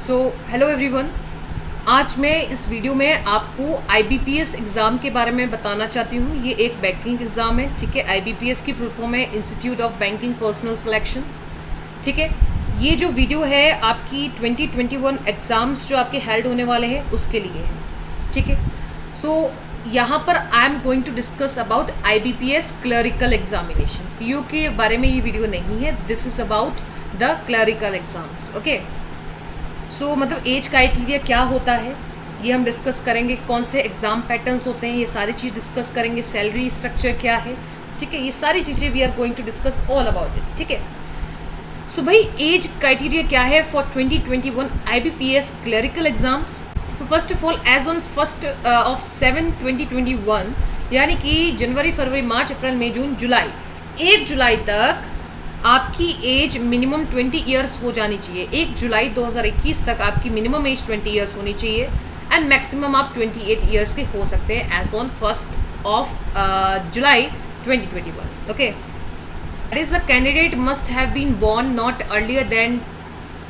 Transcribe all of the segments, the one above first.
So hello everyone. आज मैं इस वीडियो में आपको IBPS एग्ज़ाम के बारे में बताना चाहती हूँ। ये एक बैंकिंग एग्ज़ाम है, ठीक है। IBPS की फुल फॉर्म है institute of banking personal selection, ठीक है। ये जो वीडियो है आपकी 2021 एग्ज़ाम्स जो आपके हेल्ड होने वाले हैं उसके लिए है, ठीक है। सो यहाँ पर I am going to discuss about IBPS clerical examination. PO के बारे में ये वीडियो नहीं है, this is about the clerical exams, okay. So मतलब एज क्राइटेरिया क्या होता है ये हम डिस्कस करेंगे, कौन से एग्ज़ाम पैटर्न्स होते हैं ये सारी चीज़ डिस्कस करेंगे, सैलरी स्ट्रक्चर क्या है, ठीक है। ये सारी चीज़ें we are going to discuss all about it, ठीक है। सो भाई एज क्राइटेरिया क्या है for 2021 IBPS clerical exams. So first of all age on 1 7 2021 यानी कि जनवरी, फरवरी, मार्च, अप्रैल, मई, जून, जुलाई, 1 जुलाई तक आपकी एज मिनिमम 20 ईयर्स हो जानी चाहिए। 1 जुलाई 2021 तक आपकी मिनिमम एज 20 ईयर्स होनी चाहिए एंड मैक्सिमम आप 28 ईयर्स के हो सकते हैं age on 1 July 2021, okay. That is the candidate must have been born not earlier than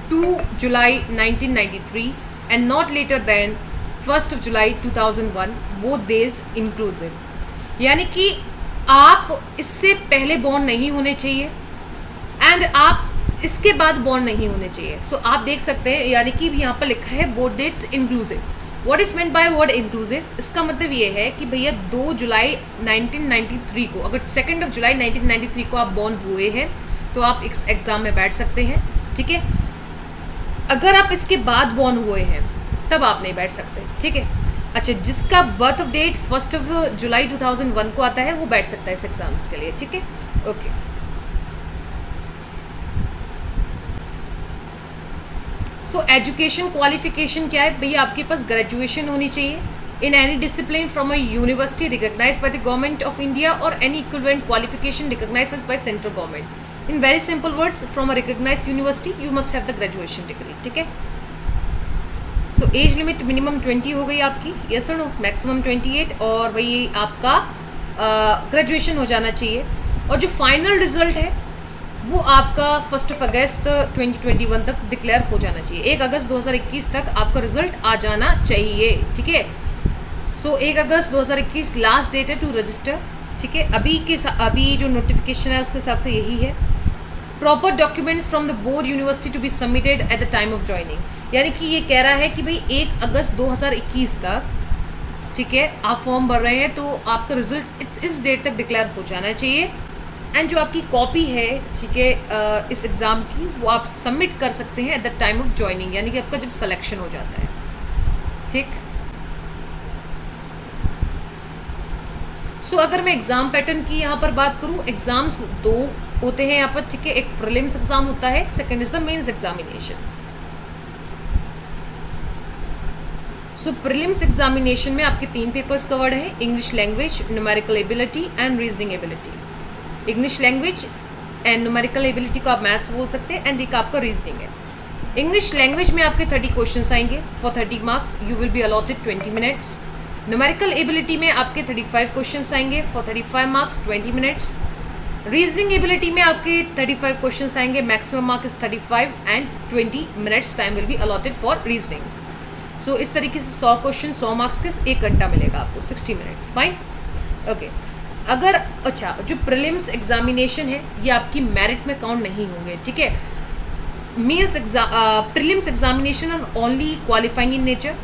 2 July 1993 and not later than 1 July 2001, both days inclusive। यानी कि आप इससे पहले बॉर्न नहीं होने चाहिए एंड आप इसके बाद बॉर्न नहीं होने चाहिए। सो आप देख सकते हैं यानी कि यहाँ पर लिखा है both dates inclusive. What is meant by word inclusive? इसका मतलब ये है कि भैया 2 जुलाई 1993 को, अगर 2 जुलाई 1993 को आप बॉर्न हुए हैं तो आप इस एग्ज़ाम में बैठ सकते हैं, ठीक है। अगर आप इसके बाद बॉर्न हुए हैं तब आप नहीं बैठ सकते, ठीक है। अच्छा, जिसका बर्थ डेट 1 जुलाई 2001 को आता है वो बैठ सकता है इस एग्ज़ाम्स के लिए, ठीक है, ओके। सो एजुकेशन क्वालिफिकेशन क्या है भैया? आपके पास ग्रेजुएशन होनी चाहिए in any discipline from a university recognised by the government of India और any equivalent qualification recognised by central government. In very simple words, from a recognised university you must have the graduation degree, ठीक है। So age limit minimum 20 हो गई आपकी, yes और no? Maximum 28, और भाई आपका ग्रेजुएशन हो जाना चाहिए। और जो फाइनल रिजल्ट है वो आपका 1 अगस्त 2021 तक डिक्लेयर हो जाना चाहिए। 1 अगस्त 2021 तक आपका रिजल्ट आ जाना चाहिए, ठीक है। सो 1 अगस्त 2021 लास्ट डेट है टू रजिस्टर, ठीक है। अभी जो नोटिफिकेशन है उसके हिसाब से यही है। Proper documents from the board university to be submitted at the time of joining. यानी कि ये कह रहा है कि भाई 1 अगस्त 2021 तक, ठीक है, आप फॉर्म भर रहे हैं तो आपका रिजल्ट इस डेट तक डिक्लेयर हो जाना चाहिए। एंड जो आपकी कॉपी है, ठीक है, इस एग्ज़ाम की, वो आप सबमिट कर सकते हैं eight the time of joining, यानी कि आपका जब सिलेक्शन हो जाता है, ठीक। सो अगर मैं एग्ज़ाम पैटर्न की यहाँ पर बात करूँ, एग्ज़ाम्स 2 होते हैं यहाँ पर, ठीक है। एक प्रीलिम्स एग्ज़ाम होता है, second is the mains examination. So prelims examination में आपके 3 पेपर्स कवर्ड हैं, English language, numerical ability and reasoning ability. English language and numerical ability को आप मैथ्स बोल सकते हैं एंड एक आपका रीजनिंग है। इंग्लिश लैंग्वेज में आपके 30 क्वेश्चंस आएंगे for 30 marks, you will be allotted 20 minutes. Numerical ability में आपके 35 क्वेश्चंस आएंगे for 35 marks, 20 minutes. Reasoning ability में आपके 35 क्वेश्चंस आएंगे, maximum mark is 35 and 20 minutes time will be allotted for reasoning. So इस तरीके से 100 क्वेश्चन 100 मार्क्स के 1 घंटा मिलेगा आपको, 60 मिनट्स, फाइन, ओके। अगर अच्छा, जो प्रीलिम्स एग्जामिनेशन है ये आपकी मेरिट में काउंट नहीं होंगे, ठीक है। Mains prelims examination are only qualifying in nature.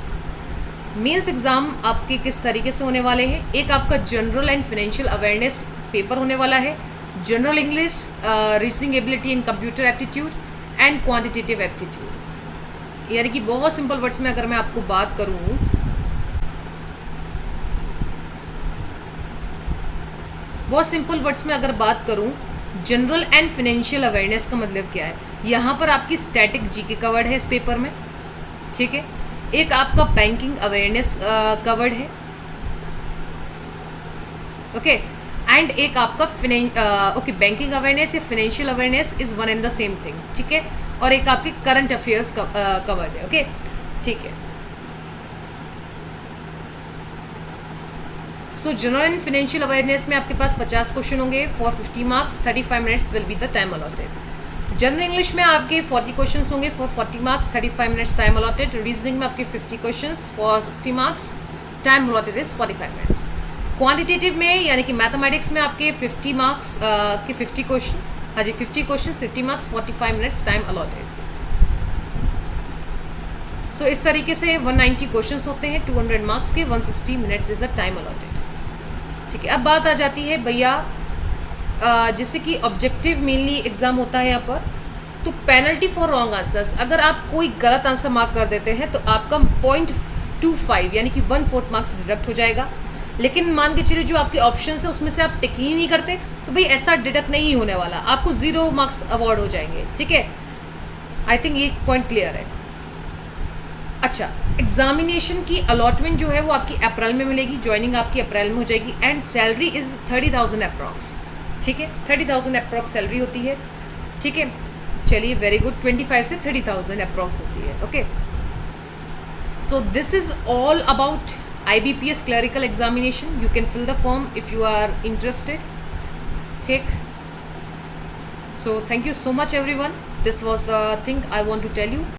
Mains exam आपके किस तरीके से होने वाले हैं? एक आपका general and financial awareness paper होने वाला है, general English, reasoning ability and computer aptitude and quantitative aptitude. यानी कि बहुत सिंपल वर्ड्स में अगर मैं आपको बात करूँ, बहुत सिंपल वर्ड्स में अगर बात करूं, जनरल एंड फाइनेंशियल अवेयरनेस का मतलब क्या है? यहाँ पर आपकी स्टैटिक जीके कवर्ड है इस पेपर में, ठीक है। एक आपका बैंकिंग अवेयरनेस कवर्ड है, ओके। एंड एक आपका ओके, बैंकिंग अवेयरनेस या financial awareness is one and the same thing, ठीक है। और एक आपके करंट अफेयर्स कवर्ड है, ओके, ठीक है। सो जनरल एंड फाइनेंशियल अवेयरनेस में आपके पास 50 क्वेश्चन होंगे for 50 marks, 35 minutes will be the time allotted. General English में आपके 40 क्वेश्चंस होंगे for 40 marks, 35 minutes time allotted. Reasoning में आपके 50 questions for 60 marks, time allotted is 45 minutes. Quantitative में यानी कि मैथमेटिक्स में आपके 50 मार्क्स के 50 क्वेश्चंस, हाँ जी 50 questions 50 marks 45 minutes time allotted. So इस तरीके से 190 क्वेश्चंस होते हैं 200 मार्क्स के, 160 minutes is the time allotted. ठीक है, अब बात आ जाती है भैया जैसे कि ऑब्जेक्टिव मेनली एग्जाम होता है यहाँ पर, तो पेनल्टी फॉर रॉन्ग आंसर्स, अगर आप कोई गलत आंसर मार्क कर देते हैं तो आपका 0.25 यानी कि 1/4 मार्क्स डिडक्ट हो जाएगा। लेकिन मान के चलिए जो आपके ऑप्शन है उसमें से आप टिक ही नहीं करते तो भाई ऐसा डिडक्ट नहीं होने वाला, आपको 0 मार्क्स अवॉर्ड हो जाएंगे। ठीक है, आई थिंक ये पॉइंट क्लियर है। अच्छा, एग्जामिनेशन की अलॉटमेंट जो है वो आपकी अप्रैल में मिलेगी, ज्वाइनिंग आपकी अप्रैल में हो जाएगी, एंड सैलरी इज़ 30,000 अप्रॉक्स। ठीक है, 30,000 अप्रॉक्स सैलरी होती है। ठीक है, चलिए वेरी गुड, 25 से 30,000 अप्रॉक्स होती है। Okay, so this is all about IBPS clerical examination. You can fill the form if you are interested. ठीक, so thank you so much everyone. This was the thing I want to tell you.